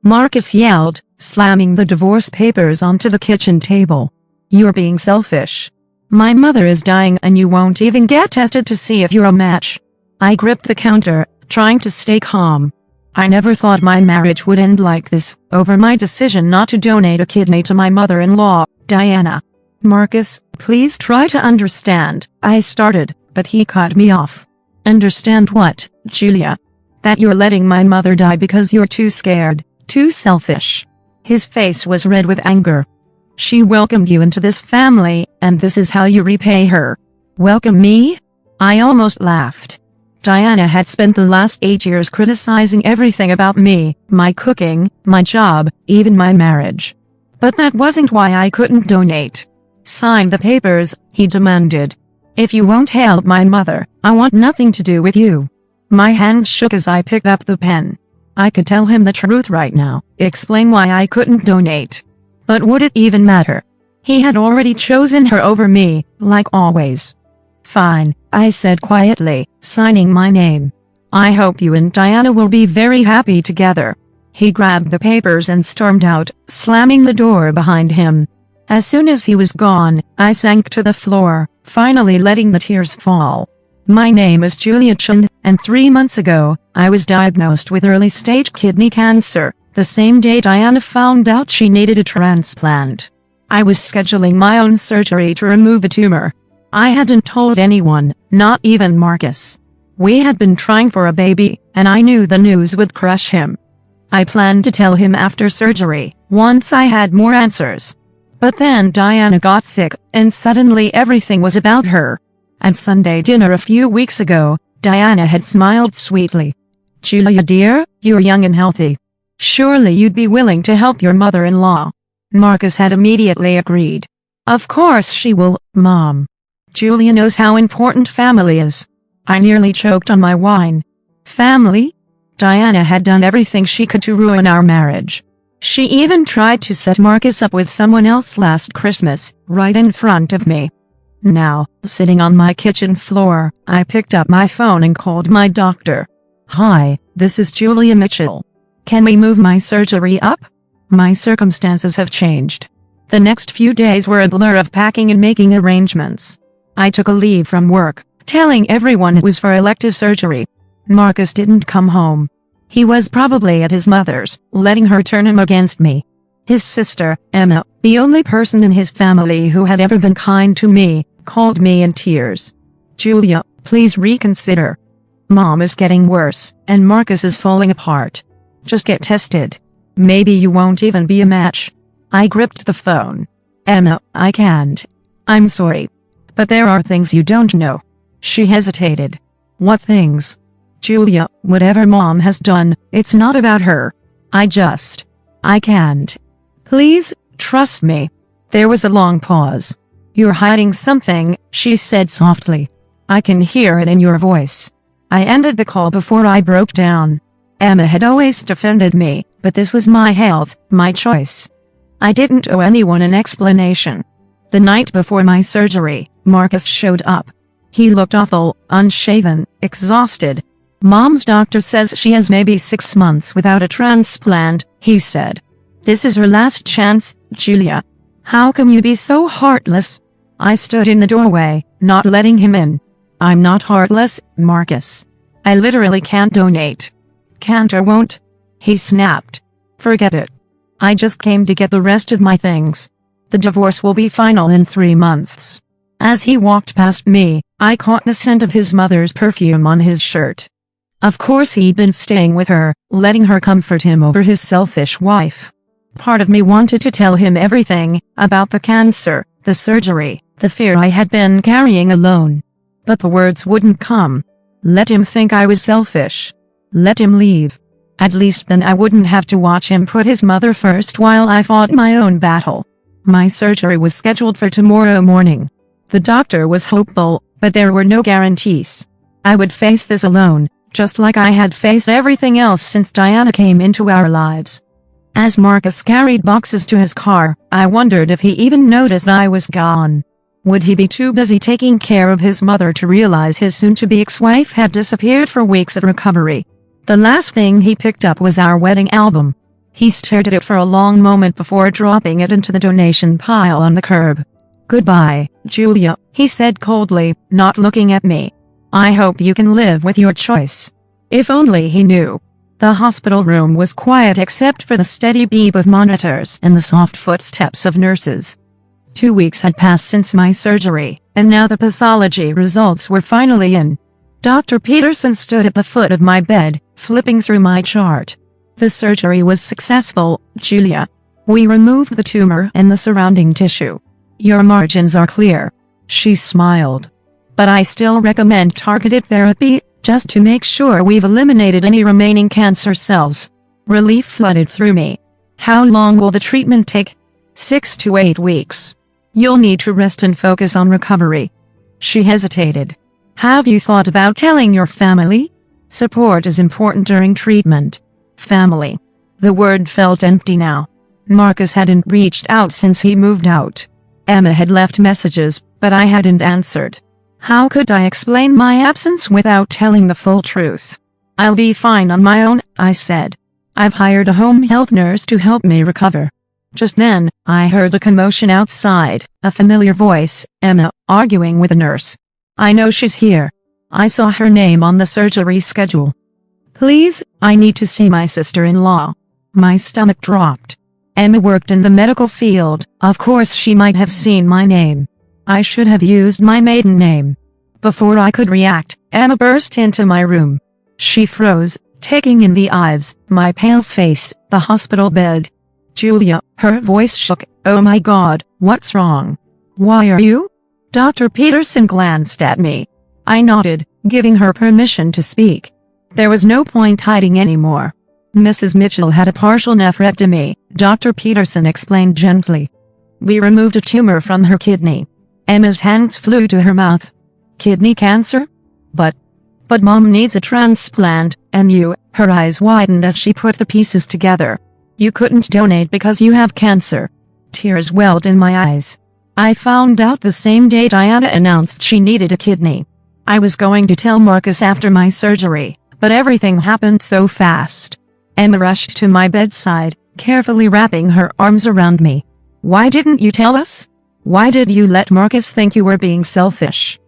Marcus yelled, slamming the divorce papers onto the kitchen table. "You're being selfish. My mother is dying and you won't even get tested to see if you're a match." I gripped the counter, trying to stay calm. I never thought my marriage would end like this, over my decision not to donate a kidney to my mother-in-law, Diana. "Marcus, please try to understand," I started, but he cut me off. "Understand what, Julia? That you're letting my mother die because you're too scared, too selfish." His face was red with anger. "She welcomed you into this family, and this is how you repay her." "Welcome me?" I almost laughed. Diana had spent the last 8 years criticizing everything about me, my cooking, my job, even my marriage. But that wasn't why I couldn't donate. "Sign the papers," he demanded. "If you won't help my mother, I want nothing to do with you." My hands shook as I picked up the pen. I could tell him the truth right now, explain why I couldn't donate. But would it even matter? He had already chosen her over me, like always. "Fine," I said quietly, signing my name. "I hope you and Diana will be very happy together." He grabbed the papers and stormed out, slamming the door behind him. As soon as he was gone, I sank to the floor, finally letting the tears fall. My name is Julia Chen, and 3 months ago, I was diagnosed with early-stage kidney cancer, the same day Diana found out she needed a transplant. I was scheduling my own surgery to remove a tumor. I hadn't told anyone, not even Marcus. We had been trying for a baby, and I knew the news would crush him. I planned to tell him after surgery, once I had more answers. But then Diana got sick, and suddenly everything was about her. At Sunday dinner a few weeks ago, Diana had smiled sweetly. "Julia dear, you're young and healthy. Surely you'd be willing to help your mother-in-law." Marcus had immediately agreed. "Of course she will, Mom. Julia knows how important family is." I nearly choked on my wine. Family? Diana had done everything she could to ruin our marriage. She even tried to set Marcus up with someone else last Christmas, right in front of me. Now, sitting on my kitchen floor, I picked up my phone and called my doctor. "Hi, this is Julia Mitchell. Can we move my surgery up? My circumstances have changed." The next few days were a blur of packing and making arrangements. I took a leave from work, telling everyone it was for elective surgery. Marcus didn't come home. He was probably at his mother's, letting her turn him against me. His sister, Emma, the only person in his family who had ever been kind to me, called me in tears. "Julia, please reconsider. Mom is getting worse, and Marcus is falling apart. Just get tested. Maybe you won't even be a match." I gripped the phone. "Emma, I can't. I'm sorry. But there are things you don't know." She hesitated. "What things?" "Julia, whatever Mom has done, it's not about her. I can't. Please, trust me." There was a long pause. "You're hiding something," she said softly. "I can hear it in your voice." I ended the call before I broke down. Emma had always defended me, but this was my health, my choice. I didn't owe anyone an explanation. The night before my surgery, Marcus showed up. He looked awful, unshaven, exhausted. "Mom's doctor says she has maybe 6 months without a transplant," he said. "This is her last chance, Julia. How can you be so heartless?" I stood in the doorway, not letting him in. "I'm not heartless, Marcus. I literally can't donate." "Can't or won't?" he snapped. "Forget it. I just came to get the rest of my things. The divorce will be final in 3 months." As he walked past me, I caught the scent of his mother's perfume on his shirt. Of course he'd been staying with her, letting her comfort him over his selfish wife. Part of me wanted to tell him everything, about the cancer, the surgery, the fear I had been carrying alone. But the words wouldn't come. Let him think I was selfish. Let him leave. At least then I wouldn't have to watch him put his mother first while I fought my own battle. My surgery was scheduled for tomorrow morning. The doctor was hopeful, but there were no guarantees. I would face this alone, just like I had faced everything else since Diana came into our lives. As Marcus carried boxes to his car, I wondered if he even noticed I was gone. Would he be too busy taking care of his mother to realize his soon-to-be ex-wife had disappeared for weeks at recovery? The last thing he picked up was our wedding album. He stared at it for a long moment before dropping it into the donation pile on the curb. "Goodbye, Julia," he said coldly, not looking at me. "I hope you can live with your choice." If only he knew. The hospital room was quiet except for the steady beep of monitors and the soft footsteps of nurses. 2 weeks had passed since my surgery, and now the pathology results were finally in. Dr. Peterson stood at the foot of my bed, flipping through my chart. "The surgery was successful, Julia. We removed the tumor and the surrounding tissue. Your margins are clear." She smiled. "But I still recommend targeted therapy, just to make sure we've eliminated any remaining cancer cells." Relief flooded through me. "How long will the treatment take?" 6 to 8 weeks. "You'll need to rest and focus on recovery." She hesitated. "Have you thought about telling your family? Support is important during treatment." Family. The word felt empty now. Marcus hadn't reached out since he moved out. Emma had left messages, but I hadn't answered. How could I explain my absence without telling the full truth? "I'll be fine on my own," I said. "I've hired a home health nurse to help me recover." Just then, I heard a commotion outside, a familiar voice, Emma, arguing with a nurse. "I know she's here. I saw her name on the surgery schedule." "Please, I need to see my sister-in-law." My stomach dropped. Emma worked in the medical field, of course she might have seen my name. I should have used my maiden name. Before I could react, Emma burst into my room. She froze, taking in the Ives, my pale face, the hospital bed. "Julia," her voice shook, "Oh my God, what's wrong? Why are you?" Dr. Peterson glanced at me. I nodded, giving her permission to speak. There was no point hiding anymore. "Mrs. Mitchell had a partial nephrectomy," Dr. Peterson explained gently. "We removed a tumor from her kidney." Emma's hands flew to her mouth. "Kidney cancer? But Mom needs a transplant, and you," her eyes widened as she put the pieces together. "You couldn't donate because you have cancer." Tears welled in my eyes. I found out the same day Diana announced she needed a kidney. I was going to tell Marcus after my surgery, but everything happened so fast. Emma rushed to my bedside, carefully wrapping her arms around me. "Why didn't you tell us? Why did you let Marcus think you were being selfish?"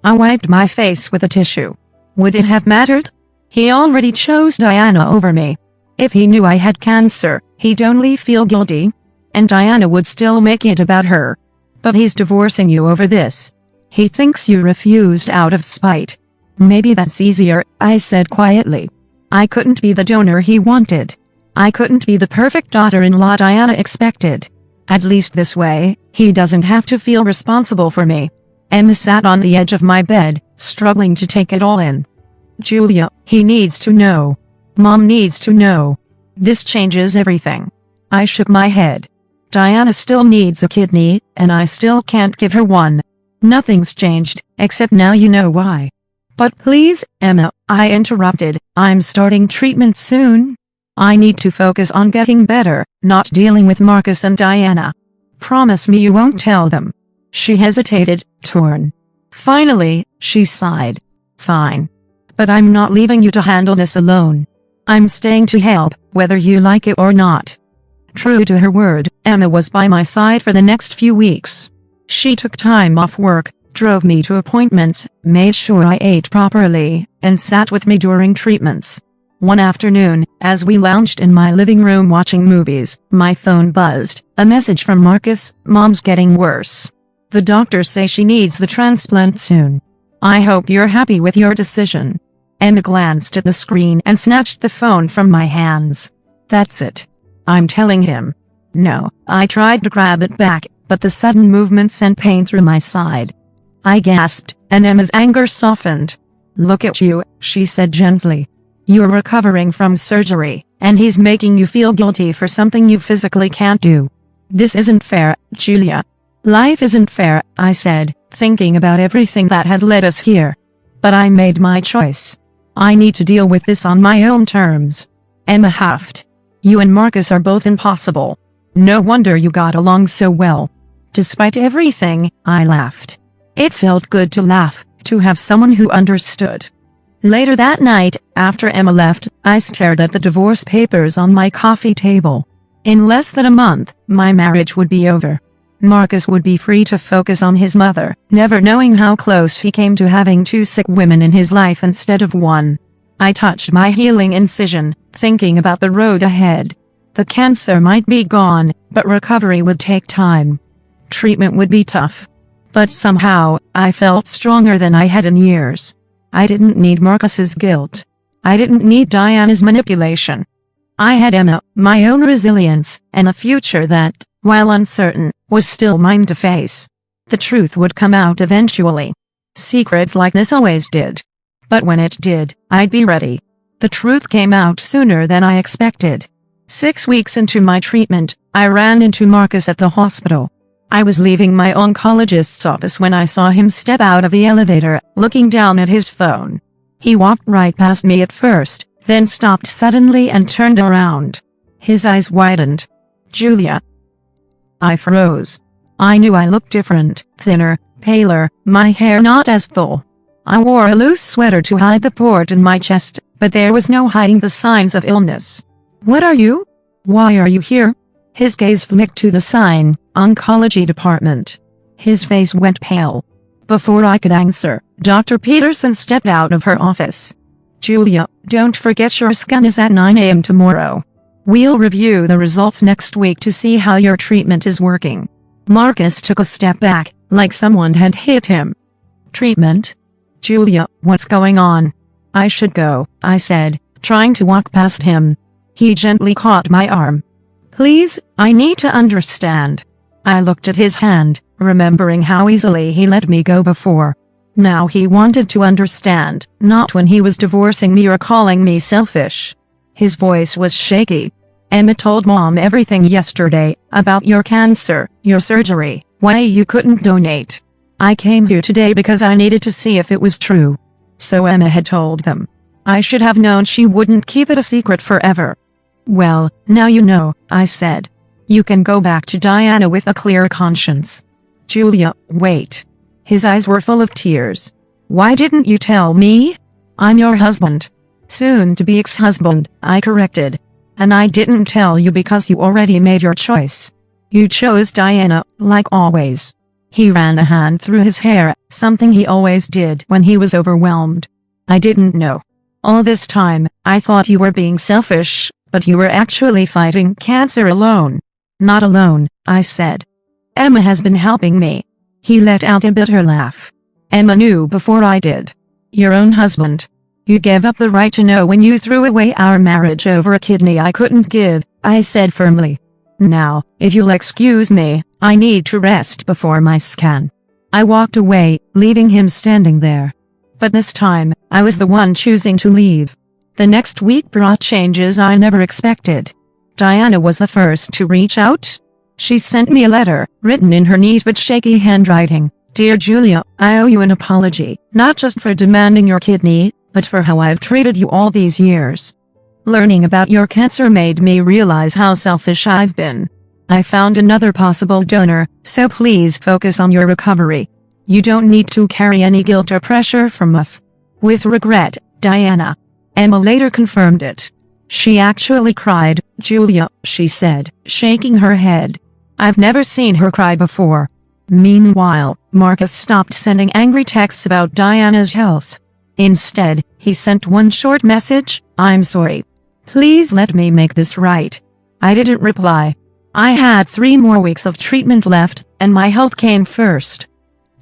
I wiped my face with a tissue. Would it have mattered? He already chose Diana over me. If he knew I had cancer, he'd only feel guilty. And Diana would still make it about her. But he's divorcing you over this. He thinks you refused out of spite. "Maybe that's easier," I said quietly. I couldn't be the donor he wanted. I couldn't be the perfect daughter-in-law Diana expected. At least this way, he doesn't have to feel responsible for me. Emma sat on the edge of my bed, struggling to take it all in. "Julia, he needs to know. Mom needs to know. This changes everything." I shook my head. Diana still needs a kidney, and I still can't give her one. Nothing's changed, except now you know why. "But please, Emma," I interrupted, "I'm starting treatment soon. I need to focus on getting better, not dealing with Marcus and Diana. Promise me you won't tell them." She hesitated, torn. Finally, she sighed. "Fine. But I'm not leaving you to handle this alone. I'm staying to help, whether you like it or not." True to her word, Emma was by my side for the next few weeks. She took time off work, drove me to appointments, made sure I ate properly, and sat with me during treatments. One afternoon, as we lounged in my living room watching movies, my phone buzzed. A message from Marcus: "Mom's getting worse. The doctors say she needs the transplant soon. I hope you're happy with your decision." Emma glanced at the screen and snatched the phone from my hands. "That's it. I'm telling him." "No." I tried to grab it back, but the sudden movement sent pain through my side. I gasped, and Emma's anger softened. "Look at you," she said gently. "You're recovering from surgery, and he's making you feel guilty for something you physically can't do. This isn't fair, Julia." "Life isn't fair," I said, thinking about everything that had led us here. "But I made my choice. I need to deal with this on my own terms." Emma huffed. "You and Marcus are both impossible. No wonder you got along so well." Despite everything, I laughed. It felt good to laugh, to have someone who understood. Later that night, after Emma left, I stared at the divorce papers on my coffee table. In less than a month, my marriage would be over. Marcus would be free to focus on his mother, never knowing how close he came to having 2 sick women in his life instead of 1. I touched my healing incision, thinking about the road ahead. The cancer might be gone, but recovery would take time. Treatment would be tough. But somehow, I felt stronger than I had in years. I didn't need Marcus's guilt. I didn't need Diana's manipulation. I had Emma, my own resilience, and a future that, while uncertain, was still mine to face. The truth would come out eventually. Secrets like this always did. But when it did, I'd be ready. The truth came out sooner than I expected. 6 weeks into my treatment, I ran into Marcus at the hospital. I was leaving my oncologist's office when I saw him step out of the elevator, looking down at his phone. He walked right past me at first, then stopped suddenly and turned around. His eyes widened. "Julia." I froze. I knew I looked different, thinner, paler, my hair not as full. I wore a loose sweater to hide the port in my chest, but there was no hiding the signs of illness. "What are you? Why are you here?" His gaze flicked to the sign, "Oncology Department." His face went pale. Before I could answer, Dr. Peterson stepped out of her office. "Julia, don't forget your scan is at 9 a.m. tomorrow. We'll review the results next week to see how your treatment is working." Marcus took a step back, like someone had hit him. "Treatment? Julia, what's going on?" "I should go," I said, trying to walk past him. He gently caught my arm. "Please, I need to understand." I looked at his hand, remembering how easily he let me go before. Now he wanted to understand, not when he was divorcing me or calling me selfish. His voice was shaky. "Emma told Mom everything yesterday, about your cancer, your surgery, why you couldn't donate. I came here today because I needed to see if it was true." So Emma had told them. I should have known she wouldn't keep it a secret forever. "Well, now you know," I said. "You can go back to Diana with a clear conscience." "Julia, wait." His eyes were full of tears. "Why didn't you tell me? I'm your husband." "Soon to be ex-husband," I corrected. "And I didn't tell you because you already made your choice. You chose Diana, like always." He ran a hand through his hair, something he always did when he was overwhelmed. "I didn't know. All this time, I thought you were being selfish, but you were actually fighting cancer alone." "Not alone," I said. "Emma has been helping me." He let out a bitter laugh. "Emma knew before I did. Your own husband. You gave up the right to know when you threw away our marriage over a kidney I couldn't give," I said firmly. "Now, if you'll excuse me, I need to rest before my scan." I walked away, leaving him standing there. But this time, I was the one choosing to leave. The next week brought changes I never expected. Diana was the first to reach out. She sent me a letter, written in her neat but shaky handwriting. "Dear Julia, I owe you an apology, not just for demanding your kidney, but for how I've treated you all these years. Learning about your cancer made me realize how selfish I've been. I found another possible donor, so please focus on your recovery. You don't need to carry any guilt or pressure from us. With regret, Diana." Emma later confirmed it. "She actually cried, Julia," she said, shaking her head. I've never seen her cry before. Meanwhile, Marcus stopped sending angry texts about Diana's health. Instead, he sent one short message, "I'm sorry. Please let me make this right." I didn't reply. I had 3 more weeks of treatment left, and my health came first.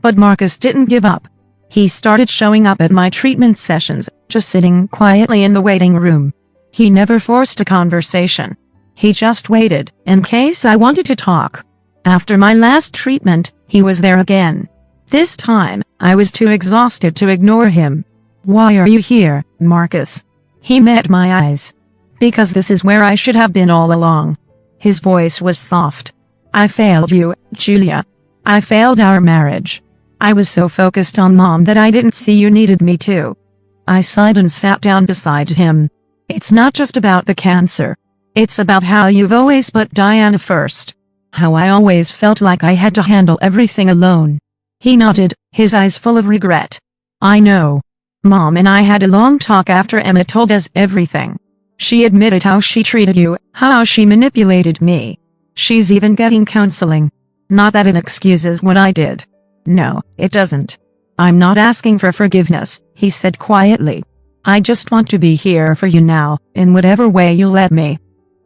But Marcus didn't give up. He started showing up at my treatment sessions, just sitting quietly in the waiting room. He never forced a conversation. He just waited, in case I wanted to talk. After my last treatment, he was there again. This time, I was too exhausted to ignore him. "Why are you here, Marcus?" He met my eyes. "Because this is where I should have been all along." His voice was soft. "I failed you, Julia. I failed our marriage. I was so focused on Mom that I didn't see you needed me too." I sighed and sat down beside him. "It's not just about the cancer. It's about how you've always put Diana first. How I always felt like I had to handle everything alone." He nodded, his eyes full of regret. "I know. Mom and I had a long talk after Emma told us everything. She admitted how she treated you, how she manipulated me. She's even getting counseling. Not that it excuses what I did. No, it doesn't. I'm not asking for forgiveness, he said quietly. I just want to be here for you now, in whatever way you let me.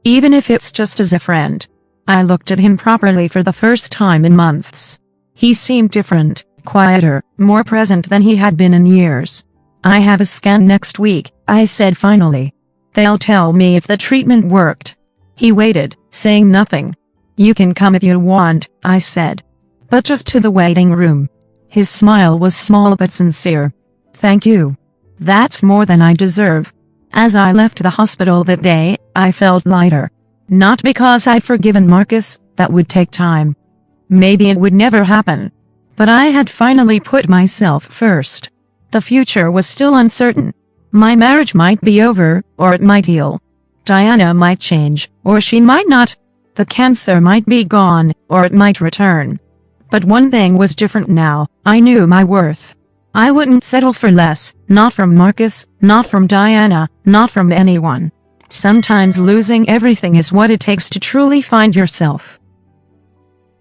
Even if it's just as a friend. I looked at him properly for the first time in months. He seemed different, quieter, more present than he had been in years. I have a scan next week, I said finally. They'll tell me if the treatment worked. He waited, saying nothing. You can come if you want, I said. But just to the waiting room. His smile was small but sincere. Thank you. That's more than I deserve. As I left the hospital that day, I felt lighter. Not because I'd forgiven Marcus, that would take time. Maybe it would never happen. But I had finally put myself first. The future was still uncertain. My marriage might be over, or it might heal. Diana might change, or she might not. The cancer might be gone, or it might return. But one thing was different now, I knew my worth. I wouldn't settle for less, not from Marcus, not from Diana, not from anyone. Sometimes losing everything is what it takes to truly find yourself.